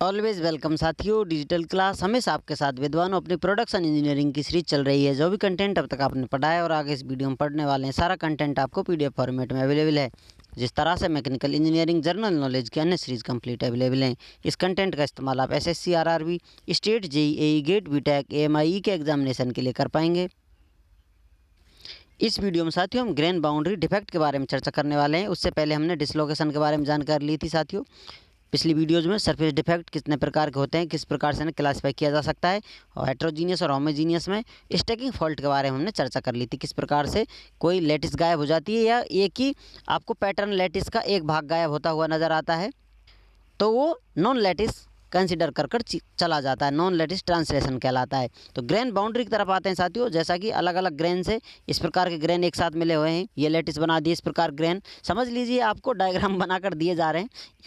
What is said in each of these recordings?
Always welcome साथियों, digital class हमेशा आपके साथ विद्वानों अपनी प्रोडक्शन इंजीनियरिंग की सीरीज चल रही है। जो भी कंटेंट अब तक आपने पढ़ा है और आगे इस वीडियो में पढ़ने वाले हैं, सारा कंटेंट आपको पीडीएफ फॉर्मेट में अवेलेबल है। जिस तरह से मैकेनिकल इंजीनियरिंग जनरल नॉलेज की अन्य सीरीज कंप्लीट अवेलेबल हैं, इस कंटेंट का इस्तेमाल आप SSC, RRB, state, JEE, GATE, BTech, AMI के एग्जामिनेशन के लिए कर पाएंगे। इस वीडियो में साथियों हम ग्रेन बाउंड्री डिफेक्ट के बारे में चर्चा करने वाले हैं। उससे पहले हमने डिसलोकेशन के बारे में जानकारी ली थी साथियों। पिछली वीडियोज़ में सरफेस डिफेक्ट कितने प्रकार के होते हैं, किस प्रकार से इन्हें क्लासीफाई किया जा सकता है, और हेट्रोजीनियस और होमोजीनियस में स्टैकिंग फॉल्ट के बारे में हमने चर्चा कर ली थी। किस प्रकार से कोई लैटिस गायब हो जाती है या एक ही आपको पैटर्न लैटिस का एक भाग गायब होता हुआ नज़र आता है तो वो नॉन लैटिस कंसिडर कर चला जाता है, नॉन लैटिस ट्रांसलेशन कहलाता है। तो ग्रेन बाउंड्री की तरफ आते हैं साथियों। जैसा कि अलग अलग ग्रेन से इस प्रकार के ग्रेन एक साथ मिले हुए हैं, ये लैटिस बना दिए। इस प्रकार ग्रेन समझ लीजिए, आपको डायग्राम बनाकर दिए जा रहे हैं।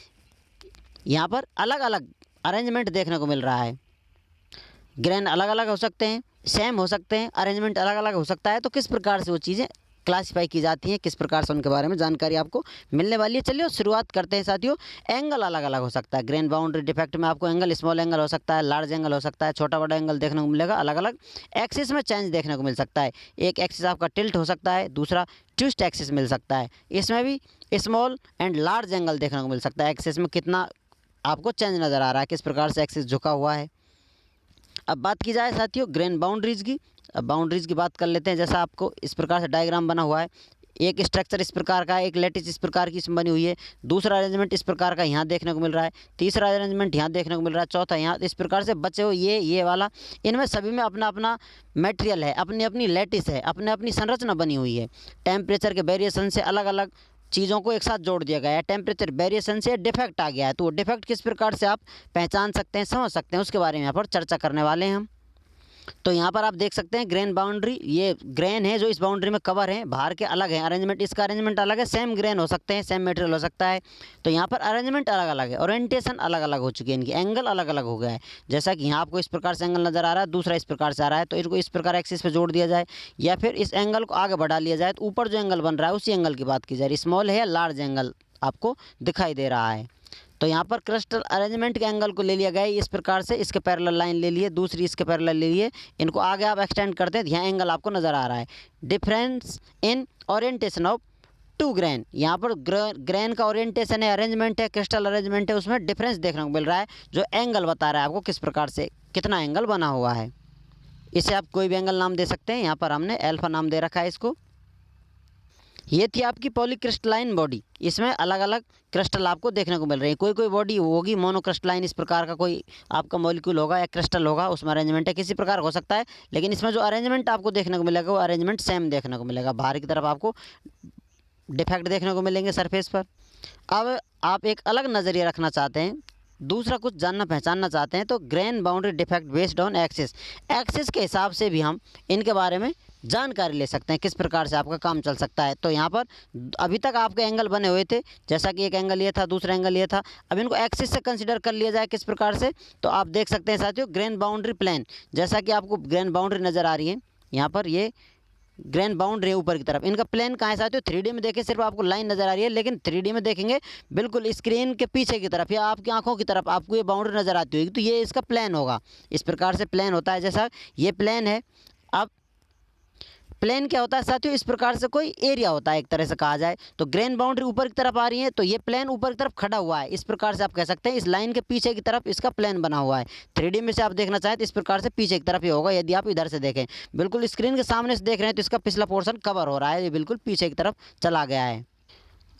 यहाँ पर अलग अलग अरेंजमेंट देखने को मिल रहा है। ग्रेन अलग अलग हो सकते हैं, सेम हो सकते हैं, अरेंजमेंट अलग अलग हो सकता है। तो किस प्रकार से वो चीज़ें क्लासीफाई की जाती हैं, किस प्रकार से उनके बारे में जानकारी आपको मिलने वाली है। चलिए शुरुआत करते हैं साथियों। एंगल अलग अलग हो सकता है। ग्रेन बाउंड्री डिफेक्ट में आपको एंगल स्मॉल एंगल हो सकता है, लार्ज एंगल हो सकता है, छोटा बड़ा एंगल देखने को मिलेगा। अलग अलग एक्सिस में चेंज देखने को मिल सकता है। एक एक्सिस आपका टिल्ट हो सकता है, दूसरा ट्विस्ट एक्सिस मिल सकता है। इसमें भी स्मॉल एंड लार्ज एंगल देखने को मिल सकता है। एक्सिस में कितना आपको चेंज नज़र आ रहा है, किस प्रकार से एक्सिस झुका हुआ है। अब बात की जाए साथियों ग्रेन बाउंड्रीज़ की। अब बाउंड्रीज़ की बात कर लेते हैं। जैसा आपको इस प्रकार से डायग्राम बना हुआ है, एक स्ट्रक्चर इस प्रकार का है, एक लैटिस इस प्रकार की इसमें बनी हुई है, दूसरा अरेंजमेंट इस प्रकार का यहाँ देखने को मिल रहा है, तीसरा अरेंजमेंट यहाँ देखने को मिल रहा है, चौथा यहाँ। इस प्रकार से बचे हो ये वाला, इनमें सभी में अपना अपना मटेरियल है, अपनी अपनी लैटिस है, अपने अपनी संरचना बनी हुई है। टेम्परेचर के वेरिएशन से अलग अलग चीज़ों को एक साथ जोड़ दिया गया है। टेम्परेचर वेरिएशन से डिफेक्ट आ गया है, तो डिफेक्ट किस प्रकार से आप पहचान सकते हैं, समझ सकते हैं, उसके बारे में यहाँ पर चर्चा करने वाले हैं हम। तो यहाँ पर आप देख सकते हैं ग्रेन बाउंड्री, ये ग्रेन है जो इस बाउंड्री में कवर है, बाहर के अलग है, अरेंजमेंट इसका अरेंजमेंट अलग है। सेम ग्रेन हो सकते हैं, सेम मटेरियल हो सकता है, तो यहाँ पर अरेंजमेंट अलग अलग है, ओरिएंटेशन अलग अलग हो चुकी है, इनकी एंगल अलग अलग हो गया है। जैसा कि यहाँ आपको इस प्रकार से एंगल नज़र आ रहा है, दूसरा इस प्रकार से आ रहा है, तो इसको इस प्रकार एक्सिस पे जोड़ दिया जाए या फिर इस एंगल को आगे बढ़ा लिया जाए, तो ऊपर जो एंगल बन रहा है उसी एंगल की बात की जा रही है। स्मॉल है या लार्ज एंगल आपको दिखाई दे रहा है। तो यहाँ पर क्रिस्टल अरेंजमेंट के एंगल को ले लिया गया है इस प्रकार से, इसके पैरेलल लाइन ले लिए, दूसरी इसके पैरेलल ले लिए, इनको आगे आप एक्सटेंड करते हैं, यहाँ एंगल आपको नज़र आ रहा है। Difference in orientation of two grain, यहाँ पर ग्रेन का ओरिएंटेशन है, अरेंजमेंट है, क्रिस्टल अरेंजमेंट है, उसमें डिफरेंस देखने को मिल रहा है, जो एंगल बता रहा है आपको किस प्रकार से कितना एंगल बना हुआ है। इसे आप कोई भी एंगल नाम दे सकते हैं, यहाँ पर हमने अल्फा नाम दे रखा है इसको। ये थी आपकी पॉलीक्रिस्टलाइन बॉडी, इसमें अलग अलग क्रिस्टल आपको देखने को मिल रही है। कोई कोई बॉडी होगी मोनोक्रिस्टलाइन, इस प्रकार का कोई आपका मॉलिक्यूल होगा या क्रिस्टल होगा, उसमें अरेंजमेंट है किसी प्रकार हो सकता है, लेकिन इसमें जो अरेंजमेंट आपको देखने को मिलेगा वो अरेंजमेंट सेम देखने को मिलेगा। बाहर की तरफ आपको डिफेक्ट देखने को मिलेंगे सरफेस पर। अब आप एक अलग नज़रिया रखना चाहते हैं, दूसरा कुछ जानना पहचानना चाहते हैं, तो grain boundary defect based on axis, axis के हिसाब से भी हम इनके बारे में जानकारी ले सकते हैं, किस प्रकार से आपका काम चल सकता है। तो यहाँ पर अभी तक आपके एंगल बने हुए थे, जैसा कि एक एंगल ये था, दूसरा एंगल ये था, अब इनको एक्सिस से कंसीडर कर लिया जाए किस प्रकार से। तो आप देख सकते हैं साथियों ग्रेन बाउंड्री प्लेन, जैसा कि आपको ग्रेन बाउंड्री नज़र आ रही है, यहाँ पर ये ग्रेन बाउंड्री है ऊपर की तरफ। इनका प्लेन कहाँ है साथियों, 3D में देखें सिर्फ आपको लाइन नज़र आ रही है, लेकिन 3D में देखेंगे बिल्कुल स्क्रीन के पीछे की तरफ या आपकी आंखों की तरफ आपको ये बाउंड्री नज़र आती होगी, तो ये इसका प्लेन होगा। इस प्रकार से प्लेन होता है, जैसा ये प्लेन है। अब प्लेन क्या होता है साथियों, इस प्रकार से कोई एरिया होता है एक तरह से कहा जाए। तो ग्रेन बाउंड्री ऊपर की तरफ आ रही है, तो ये प्लेन ऊपर की तरफ खड़ा हुआ है, इस प्रकार से आप कह सकते हैं इस लाइन के पीछे की तरफ इसका प्लेन बना हुआ है। 3D में से आप देखना चाहें तो इस प्रकार से पीछे की तरफ ये होगा। यदि आप इधर से देखें, बिल्कुल स्क्रीन के सामने से देख रहे हैं, तो इसका पिछला पोर्शन कवर हो रहा है, ये बिल्कुल पीछे की तरफ चला गया है।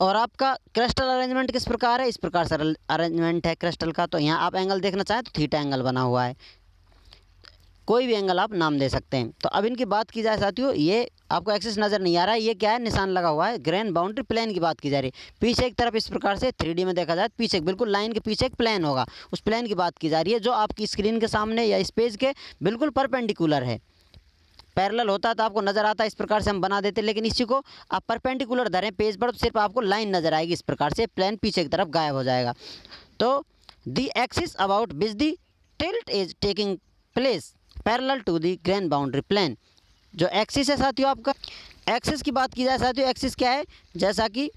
और आपका क्रिस्टल अरेंजमेंट किस प्रकार है, इस प्रकार से अरेंजमेंट है क्रिस्टल का। तो यहाँ आप एंगल देखना चाहें तो थीटा एंगल बना हुआ है, कोई भी एंगल आप नाम दे सकते हैं। तो अब इनकी बात की जाए साथियों, ये आपको एक्सिस नज़र नहीं आ रहा है, ये क्या है, निशान लगा हुआ है। ग्रेन बाउंड्री प्लेन की बात की जा रही है, पीछे एक तरफ इस प्रकार से 3D में देखा जाए पीछे बिल्कुल लाइन के पीछे एक प्लेन होगा, उस प्लेन की बात की जा रही है, जो आपकी स्क्रीन के सामने या इस पेज के बिल्कुल परपेंडिकुलर है। पैरेलल होता तो आपको नज़र आता, इस प्रकार से हम बना देते, लेकिन इसी को आप परपेंडिकुलर धरें पेज पर तो सिर्फ आपको लाइन नज़र आएगी, इस प्रकार से प्लेन पीछे की तरफ गायब हो जाएगा। तो the axis about which the tilt is taking place parallel to the grain boundary plane, जो एक्सिस है साथियों आपका, एक्सिस की बात की जाए साथियों, एक्सिस क्या है, जैसा कि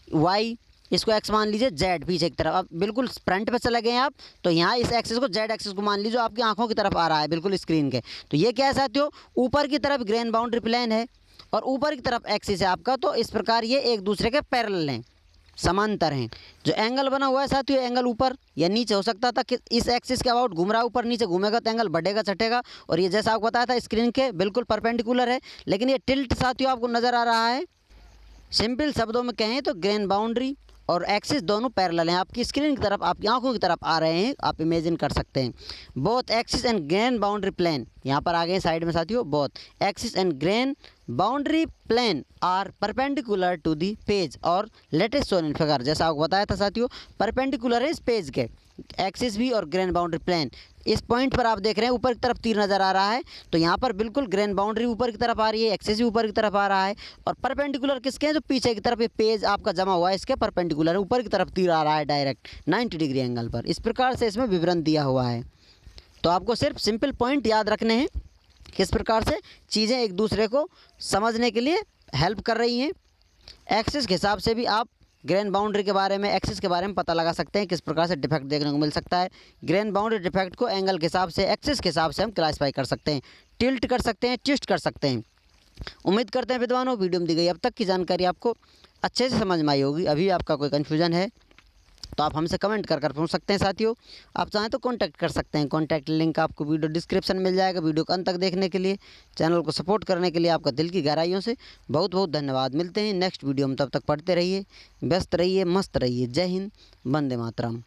वाई इसको एक्स मान लीजिए, जेड पीछे की तरफ। अब बिल्कुल फ्रंट पे चले गए आप, तो यहाँ इस एक्सिस को, जेड एक्सिस को मान लीजिए, आपकी आंखों की तरफ आ रहा है बिल्कुल स्क्रीन के। तो ये क्या है साथियों, ऊपर की तरफ ग्रेन बाउंड्री प्लेन है और ऊपर की तरफ एक्सिस है आपका। तो इस प्रकार ये एक दूसरे के पैरेलल हैं, समांतर हैं। जो एंगल बना हुआ है साथियों, एंगल ऊपर या नीचे हो सकता था कि इस एक्सिस के अबाउट घूम रहा है, ऊपर नीचे घूमेगा तो एंगल बढ़ेगा छटेगा। और ये जैसा आपको बताया था स्क्रीन के बिल्कुल परपेंडिकुलर है, लेकिन ये टिल्ट साथियों आपको नज़र आ रहा है। सिंपल शब्दों में कहें तो ग्रेन बाउंड्री और एक्सिस दोनों पैरेलल हैं, आपकी स्क्रीन की तरफ, आपकी आंखों की तरफ आ रहे हैं, आप इमेजिन कर सकते हैं। Both axis and grain boundary plane, यहाँ पर आ गए साइड में साथियों, both axis and grain boundary plane are perpendicular to the page और लेटेस्ट शोन इन फिगर। जैसा आपको बताया था साथियों, परपेंडिकुलर है इस पेज के, एक्सिस भी और ग्रेन बाउंड्री प्लेन। इस पॉइंट पर आप देख रहे हैं ऊपर की तरफ तीर नज़र आ रहा है, तो यहाँ पर बिल्कुल ग्रेन बाउंड्री ऊपर की तरफ आ रही है, एक्सिस भी ऊपर की तरफ आ रहा है। और परपेंडिकुलर किसके हैं, जो पीछे की तरफ ये पेज आपका जमा हुआ है इसके परपेंडिकुलर है, ऊपर की तरफ तीर आ रहा है डायरेक्ट 90 डिग्री एंगल पर। इस प्रकार से इसमें विवरण दिया हुआ है। तो आपको सिर्फ सिंपल पॉइंट याद रखने हैं, किस प्रकार से चीज़ें एक दूसरे को समझने के लिए हेल्प कर रही हैं। एक्सिस के हिसाब से भी आप ग्रेन बाउंड्री के बारे में, एक्सिस के बारे में पता लगा सकते हैं, किस प्रकार से डिफेक्ट देखने को मिल सकता है। ग्रेन बाउंड्री डिफेक्ट को एंगल के हिसाब से, एक्सिस के हिसाब से हम क्लासीफाई कर सकते हैं, टिल्ट कर सकते हैं, ट्विस्ट कर सकते हैं। उम्मीद करते हैं विद्वानों, वीडियो में दी गई अब तक की जानकारी आपको अच्छे से समझ में आई होगी। अभी आपका कोई कन्फ्यूजन है तो आप हमसे कमेंट कर पूछ सकते हैं साथियों। आप चाहें तो कांटेक्ट कर सकते हैं, कांटेक्ट लिंक आपको वीडियो डिस्क्रिप्शन में मिल जाएगा। वीडियो को अंत तक देखने के लिए, चैनल को सपोर्ट करने के लिए आपका दिल की गहराइयों से बहुत बहुत धन्यवाद। मिलते हैं नेक्स्ट वीडियो में, तब तक पढ़ते रहिए, व्यस्त रहिए, मस्त रहिए। जय हिंद, वंदे मातरम।